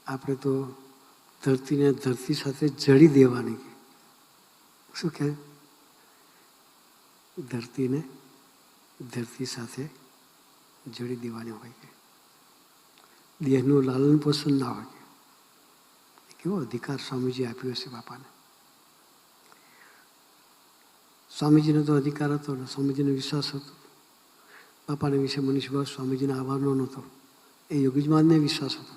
આપણે તો ધરતીને ધરતી સાથે જડી દેવાની. શું કહે? ધરતીને ધરતી સાથે જડી દેવાની હોય કે દેહનું લાલન પોષણ ના હોય કે કેવો અધિકાર સ્વામીજી આપ્યો છે બાપાને. સ્વામીજીનો તો અધિકાર હતો ને, સ્વામીજીનો વિશ્વાસ હતો. બાપાને વિશે મનીષભાઈ સ્વામીજીને આવવાનો નહોતો, એ યોગીજમાનને વિશ્વાસ હતો.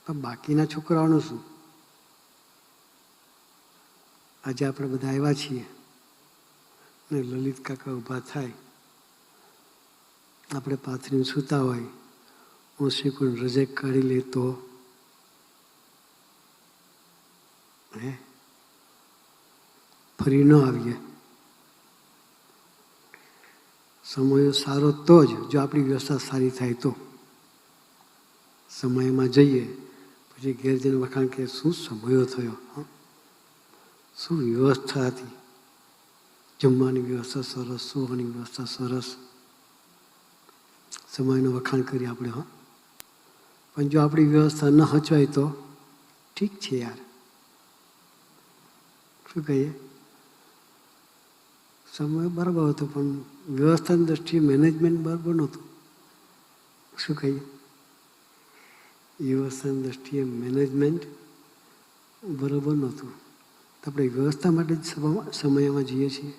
પણ બાકીના છોકરાઓનું શું? આજે આપણે બધા આવ્યા છીએ ને લલિત કાકા ઊભા થાય, આપણે પાથરીને સૂતા હોય, હું શ્રીકુંડ રજે કાઢી લે તો ફરી ન આવીએ. સમય સારો તો જ, જો આપણી વ્યવસ્થા સારી થાય તો. સમયમાં જઈએ પછી ઘેર જઈને વખાણ કે શું સમયો થયો, શું વ્યવસ્થા હતી, જમવાની વ્યવસ્થા સરસ, સુવાની વ્યવસ્થા સરસ. સમયનું વખાણ કરીએ આપણે. પણ જો આપણી વ્યવસ્થા ન હચવાય તો ઠીક છે યાર, શું કહીએ? સમય બરાબર હતો પણ વ્યવસ્થાની દ્રષ્ટિએ મેનેજમેન્ટ બરાબર નહોતું. શું કહીએ? વ્યવસ્થાની દ્રષ્ટિએ મેનેજમેન્ટ બરાબર નહોતું. તો આપણે વ્યવસ્થા માટે જ સમયમાં જઈએ છીએ.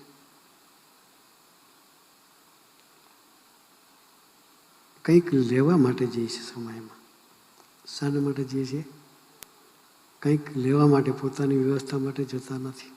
કંઈક લેવા માટે જઈએ છીએ સમયમાં. શાના માટે જઈએ છીએ? કંઈક લેવા માટે, પોતાની વ્યવસ્થા માટે જતા નથી.